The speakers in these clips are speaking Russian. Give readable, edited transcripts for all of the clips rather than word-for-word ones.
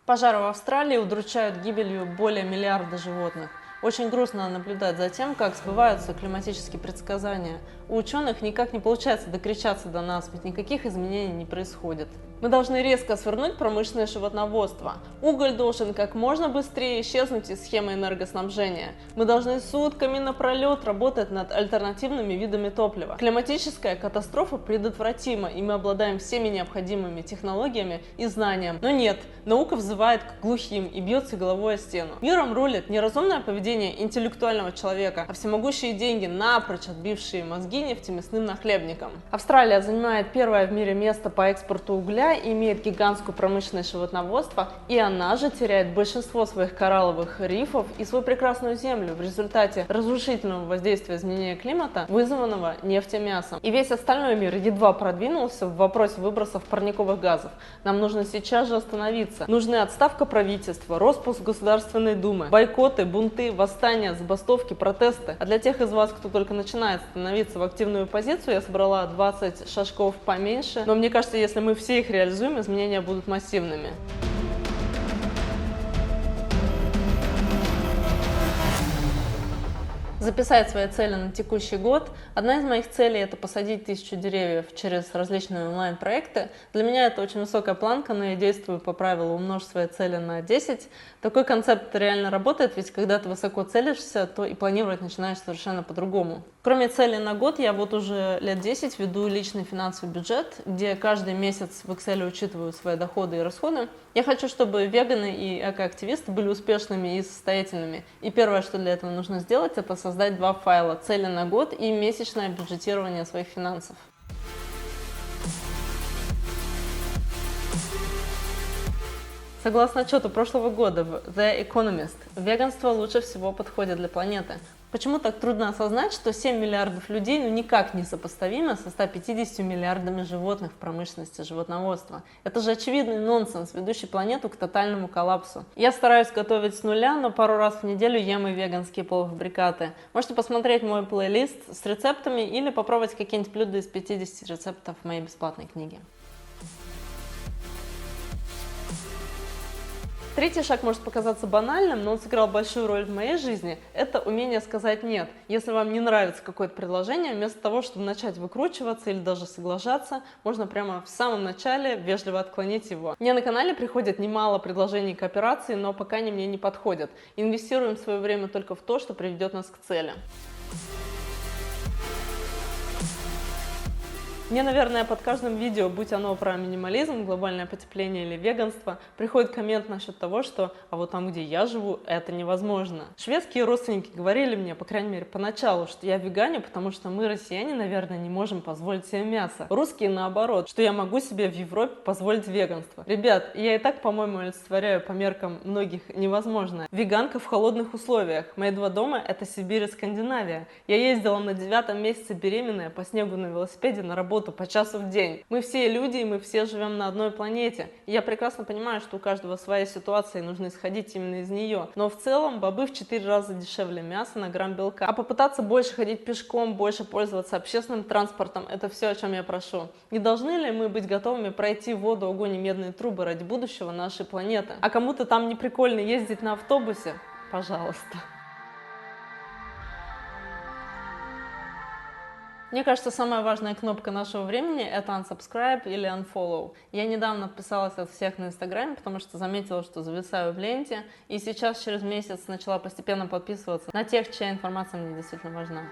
Пожары в Австралии удручают гибелью более миллиарда животных. Очень грустно наблюдать за тем, как сбываются климатические предсказания. У ученых никак не получается докричаться до нас, ведь никаких изменений не происходит. Мы должны резко свернуть промышленное животноводство. Уголь должен как можно быстрее исчезнуть из схемы энергоснабжения. Мы должны сутками напролет работать над альтернативными видами топлива. Климатическая катастрофа предотвратима, и мы обладаем всеми необходимыми технологиями и знанием. Но нет, наука взывает к глухим и бьется головой о стену. Миром рулит не разумное поведение интеллектуального человека, а всемогущие деньги, напрочь отбившие мозги нефтемясным нахлебникам. Австралия занимает первое в мире место по экспорту угля, имеет гигантскую промышленность животноводства, и она же теряет большинство своих коралловых рифов и свою прекрасную землю в результате разрушительного воздействия изменения климата, вызванного нефтемясом. И весь остальной мир едва продвинулся в вопросе выбросов парниковых газов. Нам нужно сейчас же остановиться. Нужны отставка правительства, распуск Государственной Думы, бойкоты, бунты, восстания, забастовки, протесты. А для тех из вас, кто только начинает становиться в активную позицию, я собрала 20 шажков поменьше, но мне кажется, если мы все их реализуем, изменения будут массивными. Записать свои цели на текущий год. Одна из моих целей – это посадить 1000 деревьев через различные онлайн-проекты. Для меня это очень высокая планка, но я действую по правилу «умножь свои цели на 10». Такой концепт реально работает, ведь когда ты высоко целишься, то и планировать начинаешь совершенно по-другому. Кроме цели на год, я вот уже лет 10 веду личный финансовый бюджет, где каждый месяц в Excel учитываю свои доходы и расходы. Я хочу, чтобы веганы и экоактивисты были успешными и состоятельными. И первое, что для этого нужно сделать, это создать 2 файла: цели на год и месячное бюджетирование своих финансов. Согласно отчету прошлого года в The Economist, веганство лучше всего подходит для планеты. Почему так трудно осознать, что 7 миллиардов людей никак не сопоставимо со 150 миллиардами животных в промышленности животноводства? Это же очевидный нонсенс, ведущий планету к тотальному коллапсу. Я стараюсь готовить с нуля, но пару раз в неделю ем и веганские полуфабрикаты. Можете посмотреть мой плейлист с рецептами или попробовать какие-нибудь блюда из 50 рецептов в моей бесплатной книге. Третий шаг может показаться банальным, но он сыграл большую роль в моей жизни. Это умение сказать «нет». Если вам не нравится какое-то предложение, вместо того, чтобы начать выкручиваться или даже соглашаться, можно прямо в самом начале вежливо отклонить его. Мне на канале приходит немало предложений кооперации, но пока они мне не подходят. Инвестируем свое время только в то, что приведет нас к цели. Мне, наверное, под каждым видео, будь оно про минимализм, глобальное потепление или веганство, приходит коммент насчет того, что «а вот там, где я живу, это невозможно». Шведские родственники говорили мне, по крайней мере, поначалу, что я веганю, потому что мы, россияне, наверное, не можем позволить себе мясо. Русские, наоборот, что я могу себе в Европе позволить веганство. Ребят, я и так, по-моему, олицетворяю по меркам многих невозможно. Веганка в холодных условиях. Мои 2 дома – это Сибирь и Скандинавия. Я ездила на 9-м месяце беременная по снегу на велосипеде на работу по часу в день. Мы все люди, и мы все живем на одной планете. И я прекрасно понимаю, что у каждого своя ситуация, и нужно исходить именно из нее. Но в целом бобы в 4 раза дешевле мяса на грамм белка. А попытаться больше ходить пешком, больше пользоваться общественным транспортом – это все, о чем я прошу. Не должны ли мы быть готовыми пройти воду, огонь и медные трубы ради будущего нашей планеты? А кому-то там не прикольно ездить на автобусе? Пожалуйста. Мне кажется, самая важная кнопка нашего времени – это unsubscribe или unfollow. Я недавно отписалась от всех на Инстаграме, потому что заметила, что зависаю в ленте, и сейчас через месяц начала постепенно подписываться на тех, чья информация мне действительно важна.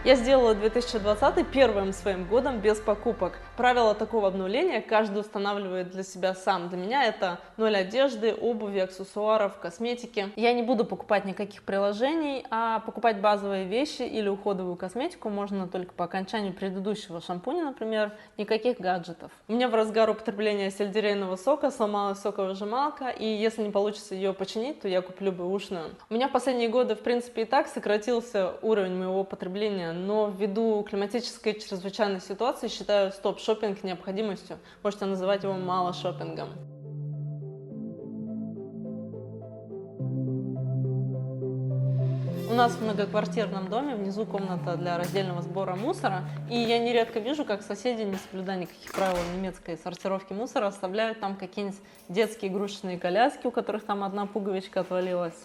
Я сделала 2020 первым своим годом без покупок. Правило такого обнуления каждый устанавливает для себя сам. Для меня это 0 одежды, обуви, аксессуаров, косметики. Я не буду покупать никаких приложений, а покупать базовые вещи или уходовую косметику можно только по окончанию предыдущего шампуня, например, никаких гаджетов. У меня в разгар употребления сельдерейного сока сломалась соковыжималка, и если не получится ее починить, то я куплю бэушную. У меня в последние годы, в принципе, и так сократился уровень моего потребления, но ввиду климатической чрезвычайной ситуации считаю стоп-шоппинг необходимостью. Можете называть его мало-шоппингом. У нас в многоквартирном доме внизу комната для раздельного сбора мусора, и я нередко вижу, как соседи, не соблюдая никаких правил немецкой сортировки мусора, оставляют там какие-нибудь детские игрушечные коляски, у которых там одна пуговичка отвалилась.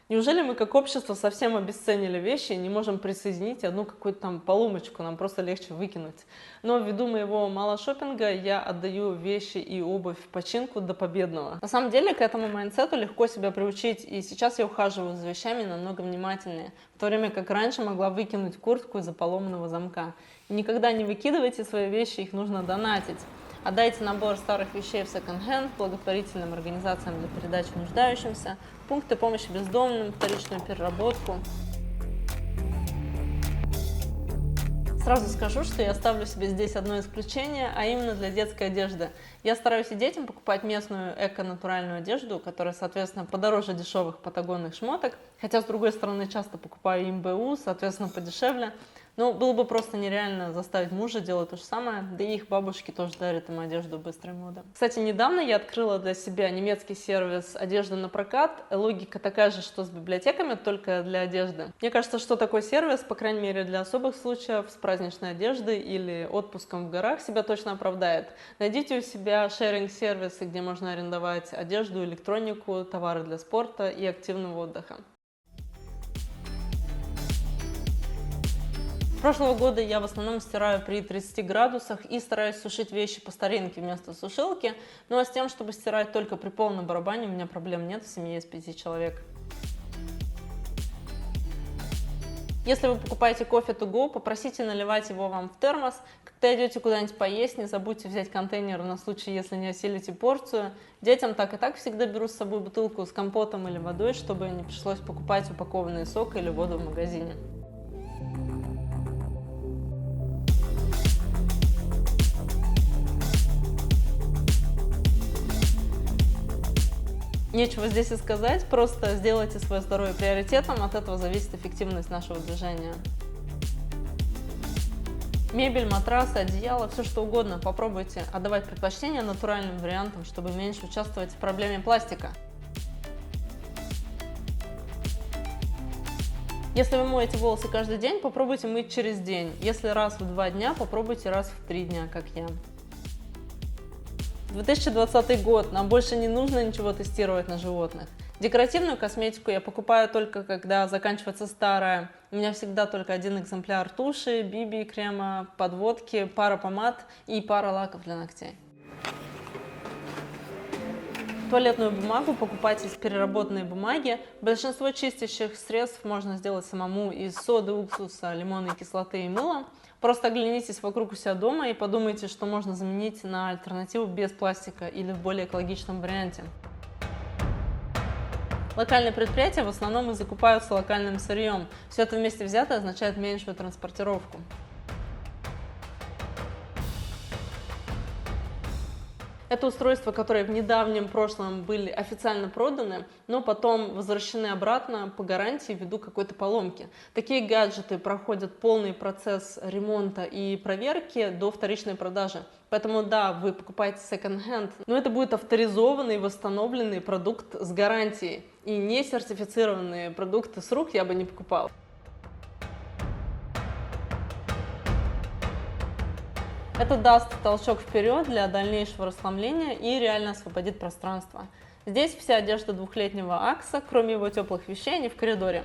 Неужели мы как общество совсем обесценили вещи и не можем присоединить одну какую-то там поломочку, нам просто легче выкинуть? Но ввиду моего мало шопинга я отдаю вещи и обувь в починку до победного. На самом деле к этому майндсету легко себя приучить, и сейчас я ухаживаю за вещами намного внимательнее, в то время как раньше могла выкинуть куртку из-за поломанного замка. И никогда не выкидывайте свои вещи, их нужно донатить. Отдайте набор старых вещей в секонд-хенд благотворительным организациям для передачи нуждающимся, пункты помощи бездомным, вторичную переработку. Сразу скажу, что я ставлю себе здесь одно исключение, а именно для детской одежды. Я стараюсь и детям покупать местную эко-натуральную одежду, которая, соответственно, подороже дешевых патагонных шмоток, хотя, с другой стороны, часто покупаю им БУ, соответственно, подешевле. Но было бы просто нереально заставить мужа делать то же самое, да и их бабушки тоже дарят им одежду быстрой моды. Кстати, недавно я открыла для себя немецкий сервис одежды на прокат. Логика такая же, что с библиотеками, только для одежды. Мне кажется, что такой сервис, по крайней мере для особых случаев, с праздничной одеждой или отпуском в горах, себя точно оправдает. Найдите у себя шеринг-сервисы, где можно арендовать одежду, электронику, товары для спорта и активного отдыха. Прошлого года я в основном стираю при 30 градусах и стараюсь сушить вещи по старинке вместо сушилки, ну а с тем, чтобы стирать только при полном барабане, у меня проблем нет, в семье из 5 человек. Если вы покупаете кофе to go, попросите наливать его вам в термос. Когда идете куда-нибудь поесть, не забудьте взять контейнер на случай, если не осилите порцию. Детям так и так всегда беру с собой бутылку с компотом или водой, чтобы не пришлось покупать упакованный сок или воду в магазине. Нечего здесь и сказать, просто сделайте свое здоровье приоритетом, от этого зависит эффективность нашего движения. Мебель, матрасы, одеяло, все что угодно, попробуйте отдавать предпочтение натуральным вариантам, чтобы меньше участвовать в проблеме пластика. Если вы моете волосы каждый день, попробуйте мыть через день. Если раз в 2 дня, попробуйте раз в 3 дня, как я. 2020 год, нам больше не нужно ничего тестировать на животных. Декоративную косметику я покупаю только когда заканчивается старая. У меня всегда только один экземпляр туши, BB-крема, подводки, пара помад и пара лаков для ногтей. Туалетную бумагу покупать из переработанной бумаги. Большинство чистящих средств можно сделать самому из соды, уксуса, лимонной кислоты и мыла. Просто оглянитесь вокруг у себя дома и подумайте, что можно заменить на альтернативу без пластика или в более экологичном варианте. Локальные предприятия в основном и закупаются локальным сырьем. Все это вместе взятое означает меньшую транспортировку. Это устройства, которые в недавнем прошлом были официально проданы, но потом возвращены обратно по гарантии ввиду какой-то поломки. Такие гаджеты проходят полный процесс ремонта и проверки до вторичной продажи. Поэтому да, вы покупаете секонд-хенд, но это будет авторизованный, восстановленный продукт с гарантией. И не сертифицированные продукты с рук я бы не покупала. Это даст толчок вперед для дальнейшего расхламления и реально освободит пространство. Здесь вся одежда двухлетнего Акса, кроме его теплых вещей, не в коридоре.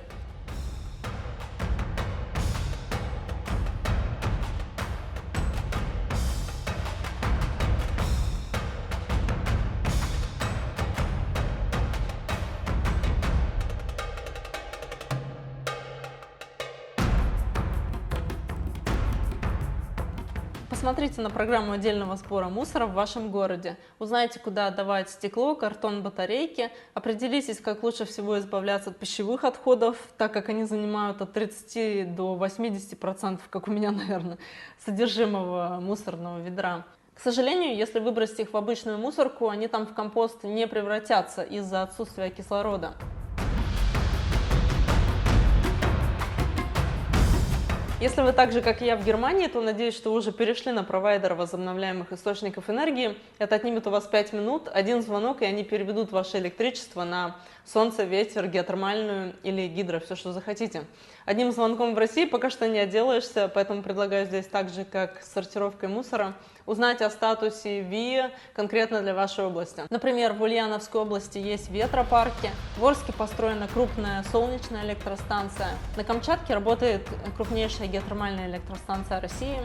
Посмотрите на программу отдельного сбора мусора в вашем городе. Узнайте, куда отдавать стекло, картон, батарейки. Определитесь, как лучше всего избавляться от пищевых отходов, так как они занимают от 30 до 80%, как у меня, наверное, содержимого мусорного ведра. К сожалению, если выбросить их в обычную мусорку, они там в компост не превратятся из-за отсутствия кислорода. Если вы так же, как и я, в Германии, то надеюсь, что вы уже перешли на провайдера возобновляемых источников энергии. Это отнимет у вас 5 минут, один звонок, и они переведут ваше электричество на солнце, ветер, геотермальную или гидро, все, что захотите. Одним звонком в России пока что не отделаешься, поэтому предлагаю здесь так же, как с сортировкой мусора, узнать о статусе ВИА конкретно для вашей области. Например, в Ульяновской области есть ветропарки, в Орске построена крупная солнечная электростанция, на Камчатке работает крупнейшая геотермальная электростанция России.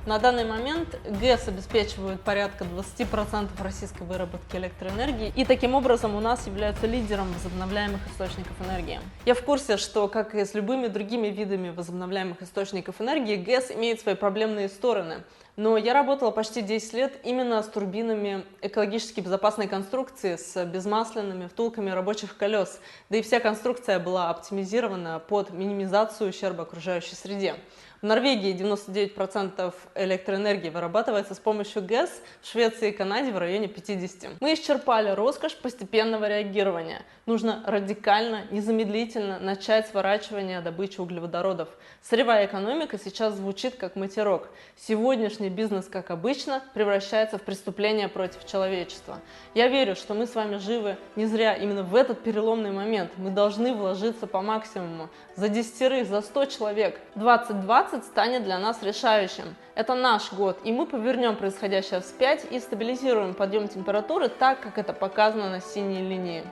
На данный момент ГЭС обеспечивают порядка 20% российской выработки электроэнергии, и таким образом у нас являются лидером возобновляемых источников энергии. Я в курсе, что, как и с любыми другими видами возобновляемых источников энергии, ГЭС имеет свои проблемные стороны. Но я работала почти 10 лет именно с турбинами экологически безопасной конструкции, с безмасляными втулками рабочих колес, да и вся конструкция была оптимизирована под минимизацию ущерба окружающей среде. В Норвегии 99% электроэнергии вырабатывается с помощью ГЭС, в Швеции и Канаде в районе 50%. Мы исчерпали роскошь постепенного реагирования. Нужно радикально, незамедлительно начать сворачивание добычи углеводородов. Сырьевая экономика сейчас звучит как матерок. Сегодняшний бизнес, как обычно, превращается в преступление против человечества. Я верю, что мы с вами живы не зря. Именно в этот переломный момент мы должны вложиться по максимуму. За 10, за 100 человек. 2020 станет для нас решающим. Это наш год, и мы повернем происходящее вспять и стабилизируем подъем температуры так, как это показано на синей линии.